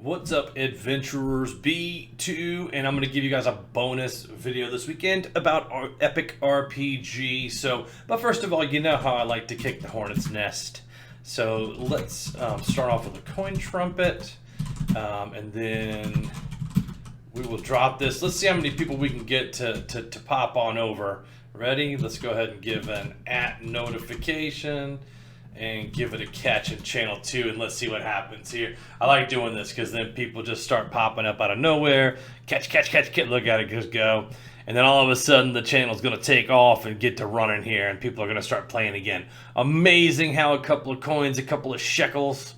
What's up, adventurers? B2, and I'm going to give you guys a bonus video this weekend about our epic RPG. But first of all, you know how I like to kick the hornet's nest. So let's start off with a coin trumpet, and then we will drop this. Let's see how many people we can get to pop on over. Ready? Let's go ahead and give an notification and give it a catch in channel 2, and let's see what happens here. I like doing this because then people just start popping up out of nowhere. Catch, look at it just go. And then all of a sudden the channel's going to take off and get to running here, and people are going to start playing again. Amazing how a couple of coins, a couple of shekels,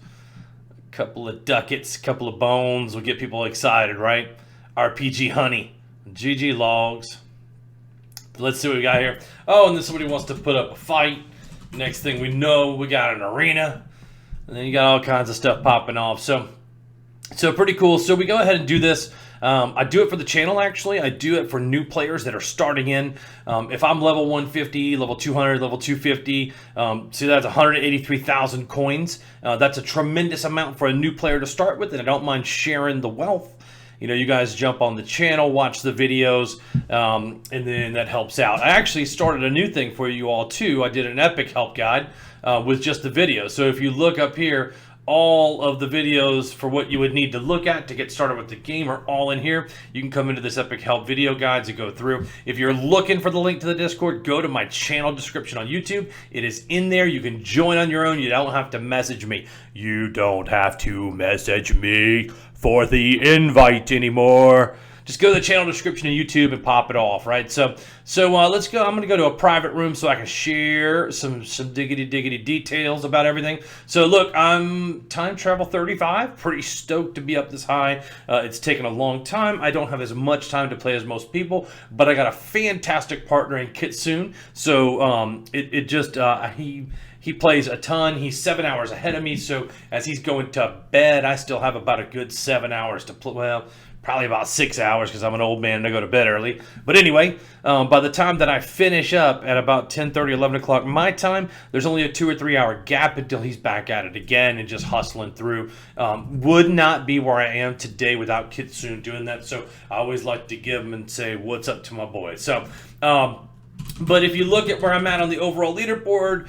a couple of ducats, a couple of bones will get people excited, right? RPG honey, GG logs. Let's see what we got here. Oh, and then somebody wants to put up a fight. Next thing we know, we got an arena, and then you got all kinds of stuff popping off. So pretty cool. So we go ahead and do this. I do it for the channel, actually. I do it for new players that are starting in. If I'm level 150, level 200, level 250, see that's 183,000 coins. That's a tremendous amount for a new player to start with, and I don't mind sharing the wealth. You know, you guys jump on the channel, watch the videos, and then that helps out. I actually started a new thing for you all, too. I did an epic help guide with just the videos. So if you look up here, all of the videos for what you would need to look at to get started with the game are all in here. You can come into this epic help video guides and go through. If you're looking for the link to the Discord, go to my channel description on YouTube. It is in there. You can join on your own. You don't have to message me. You don't have to message me for the invite anymore. Just go to the channel description of YouTube and pop it off, right? So let's go. I'm going to go to a private room so I can share some diggity details about everything. So look, I'm time travel 35. Pretty stoked to be up this high. It's taken a long time. I don't have as much time to play as most people, but I got a fantastic partner in Kitsune. So he plays a ton. He's 7 hours ahead of me. So as he's going to bed, I still have about a good 7 hours to play. Well, probably about 6 hours because I'm an old man and I go to bed early. But anyway, by the time that I finish up at about 10:30, 11 o'clock my time, there's only a 2 or 3 hour gap until he's back at it again and just hustling through. Would not be where I am today without Kitsune doing that. So I always like to give him and say, what's up to my boy. So, but if you look at where I'm at on the overall leaderboard,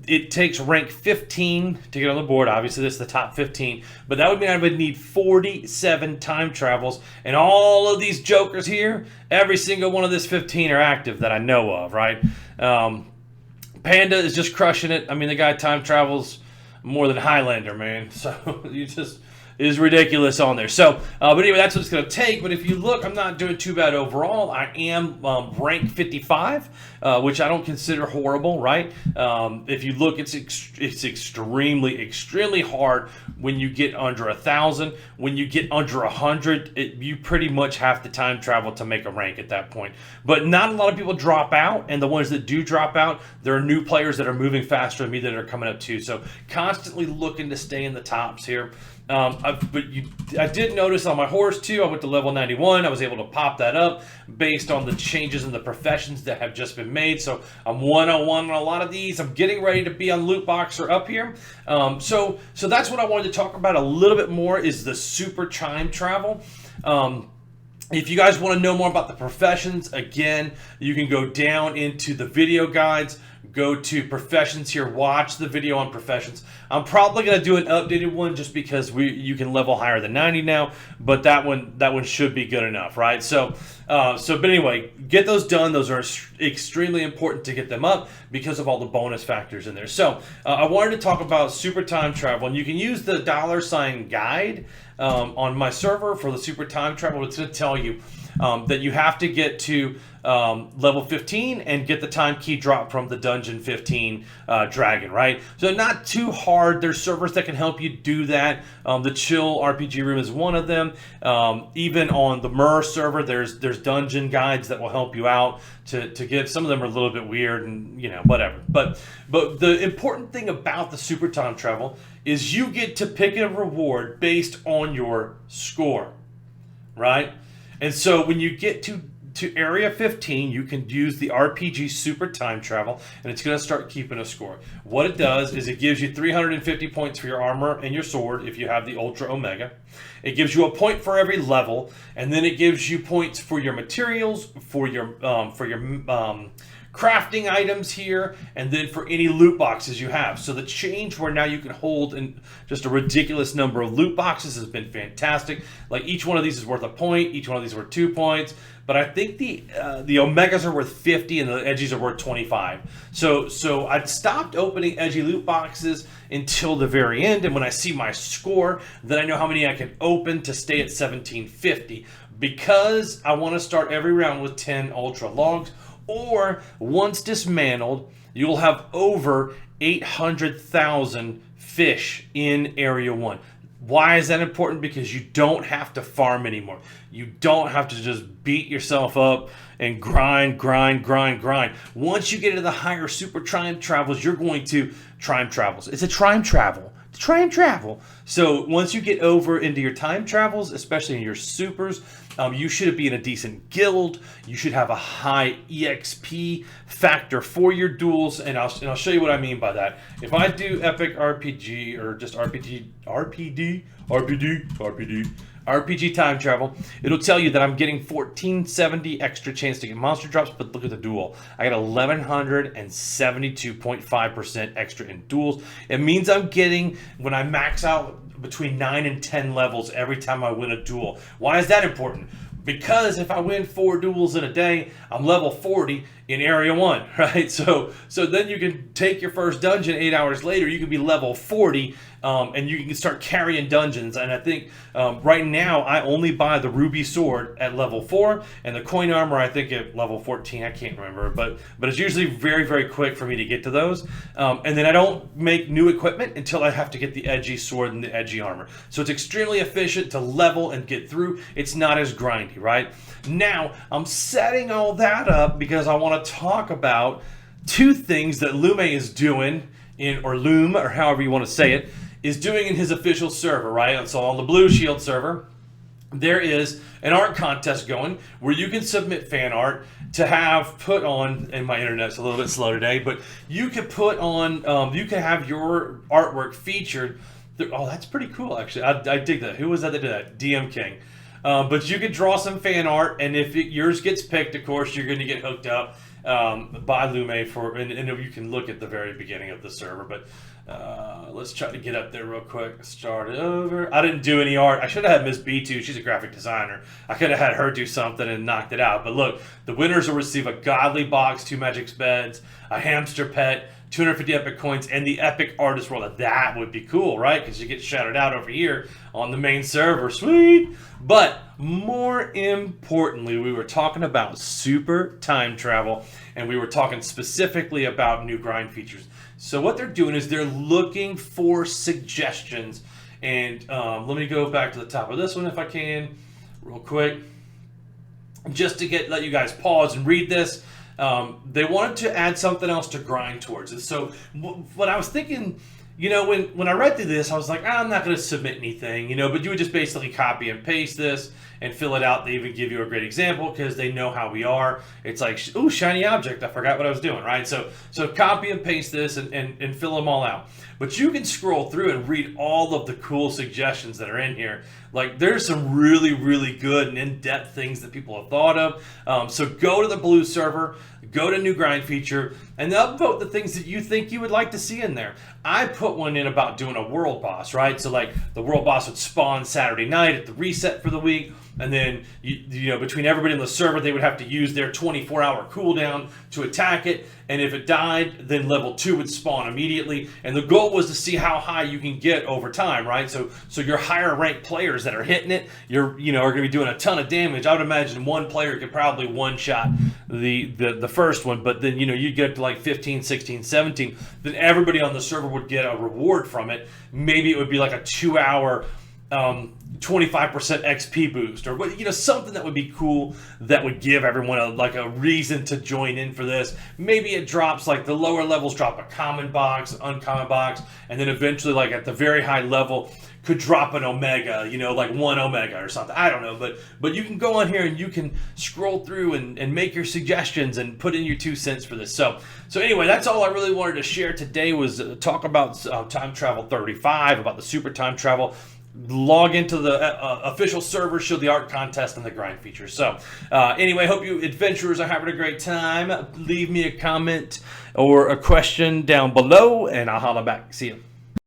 it takes rank 15 to get on the board. Obviously, this is the top 15. But that would mean I would need 47 time travels. And all of these jokers here, every single one of this 15 are active that I know of, right? Panda is just crushing it. I mean, the guy time travels more than Highlander, man. So you just... is ridiculous on there. So, but anyway, that's what it's going to take. But if you look, I'm not doing too bad overall. I am rank 55, which I don't consider horrible, right? If you look, it's extremely hard when you get under 1,000. When you get under 100, you pretty much have to time travel to make a rank at that point. But not a lot of people drop out, and the ones that do drop out, there are new players that are moving faster than me that are coming up too. So constantly looking to stay in the tops here. I did notice on my horse too, I went to level 91. I was able to pop that up based on the changes in the professions that have just been made. So I'm 101 on a lot of these. I'm getting ready to be on Loot Boxer up here. So that's what I wanted to talk about a little bit more is the super time travel. If you guys want to know more about the professions, again, you can go down into the video guides, go to professions here, watch the video on professions. I'm probably going to do an updated one just because you can level higher than 90 now, but that one should be good enough, right? But anyway, get those done. Those are extremely important to get them up because of all the bonus factors in there. So I wanted to talk about super time travel, and you can use the $guide on my server for the super time travel. It's going to tell you that you have to get to level 15 and get the time key drop from the dungeon 15 dragon, right? So not too hard. There's servers that can help you do that. The chill RPG room is one of them. Even on the Mur server, there's dungeon guides that will help you out to get. Some of them are a little bit weird and whatever. But the important thing about the super time travel is you get to pick a reward based on your score, right? And so when you get to to area 15, you can use the RPG Super Time Travel, and it's going to start keeping a score. What it does is it gives you 350 points for your armor and your sword if you have the Ultra Omega. It gives you a point for every level, and then it gives you points for your materials, for your crafting items here, and then for any loot boxes you have. So the change where now you can hold in just a ridiculous number of loot boxes has been fantastic. Like each one of these is worth a point, each one of these is worth 2 points, but I think the Omegas are worth 50 and the Edgies are worth 25. So I'd stopped opening Edgy loot boxes until the very end, and when I see my score, then I know how many I can open to stay at 1750, because I want to start every round with 10 Ultra Logs. Or, once dismantled, you'll have over 800,000 fish in Area 1. Why is that important? Because you don't have to farm anymore. You don't have to just beat yourself up and grind. Once you get into the higher super time travels, you're going to... Time travels. It's a time travel. Time travel. So once you get over into your time travels, especially in your supers, you should be in a decent guild. You should have a high EXP factor for your duels, and I'll show you what I mean by that. If I do Epic RPG or just RPG time travel, it'll tell you that I'm getting 1470 extra chance to get monster drops, but look at the duel. I got 1172.5% extra in duels. It means I'm getting, when I max out, between 9 and 10 levels every time I win a duel. Why is that important? Because if I win 4 duels in a day, I'm level 40 in Area 1, right? So then you can take your first dungeon 8 hours later, you can be level 40, and you can start carrying dungeons. And I think right now, I only buy the Ruby Sword at level 4, and the Coin Armor, I think, at level 14. I can't remember, but it's usually very, very quick for me to get to those. And then I don't make new equipment until I have to get the Edgy Sword and the Edgy Armor. So it's extremely efficient to level and get through. It's not as grindy, right? Now, I'm setting all that up because I want to talk about 2 things that Lume is doing or Lume, or however you want to say it, is doing in his official server, right? And so on the Blue Shield server, there is an art contest going where you can submit fan art to have put on, and my internet's a little bit slow today, but you can put on, you can have your artwork featured. Oh, that's pretty cool, actually. I dig that. Who was that did that? DM King. But you can draw some fan art, and if yours gets picked, of course, you're going to get hooked up by Lume and you can look at the very beginning of the server. But let's try to get up there real quick. Start it over. I didn't do any art. I should have had Miss B2. She's a graphic designer. I could have had her do something and knocked it out. But look, the winners will receive a godly box, 2 magic beds, a hamster pet, 250 epic coins, and the epic artist world. That would be cool, right? Because you get shouted out over here on the main server. Sweet! But more importantly, we were talking about super time travel, and we were talking specifically about new grind features. So what they're doing is they're looking for suggestions. And let me go back to the top of this one if I can, real quick. Just to let you guys pause and read this. They wanted to add something else to grind towards. And so what I was thinking, you know, when I read through this, I was like, I'm not going to submit anything, you know, but you would just basically copy and paste this and fill it out. They even give you a great example because they know how we are. It's like, ooh, shiny object. I forgot what I was doing, right? So copy and paste this and fill them all out. But you can scroll through and read all of the cool suggestions that are in here. Like, there's some really, really good and in-depth things that people have thought of. So go to the Blue server, go to New Grind Feature, and upvote the things that you think you would like to see in there. I put one in about doing a world boss, right? So, like, the world boss would spawn Saturday night at the reset for the week, and then, you know, between everybody in the server, they would have to use their 24-hour cooldown to attack it, and if it died, then level 2 would spawn immediately, and the goal was to see how high you can get over time, right? So your higher ranked players that are hitting it, are going to be doing a ton of damage. I would imagine one player could probably one-shot the first one, but then, you know, you get to like 15, 16, 17, then everybody on the server would get a reward from it. Maybe it would be like a 2-hour 25% XP boost, or something that would be cool, that would give everyone a reason to join in for this. Maybe it drops, like the lower levels drop a common box, uncommon box, and then eventually, like at the very high level, could drop an Omega, like 1 Omega or something. I don't know, but you can go on here and you can scroll through and make your suggestions and put in your 2 cents for this. So anyway, that's all I really wanted to share today, was talk about Time Travel 35, about the Super Time Travel. Log into the official server, show the art contest and the grind feature. So anyway, hope you adventurers are having a great time. Leave me a comment or a question down below, and I'll holla back. See you.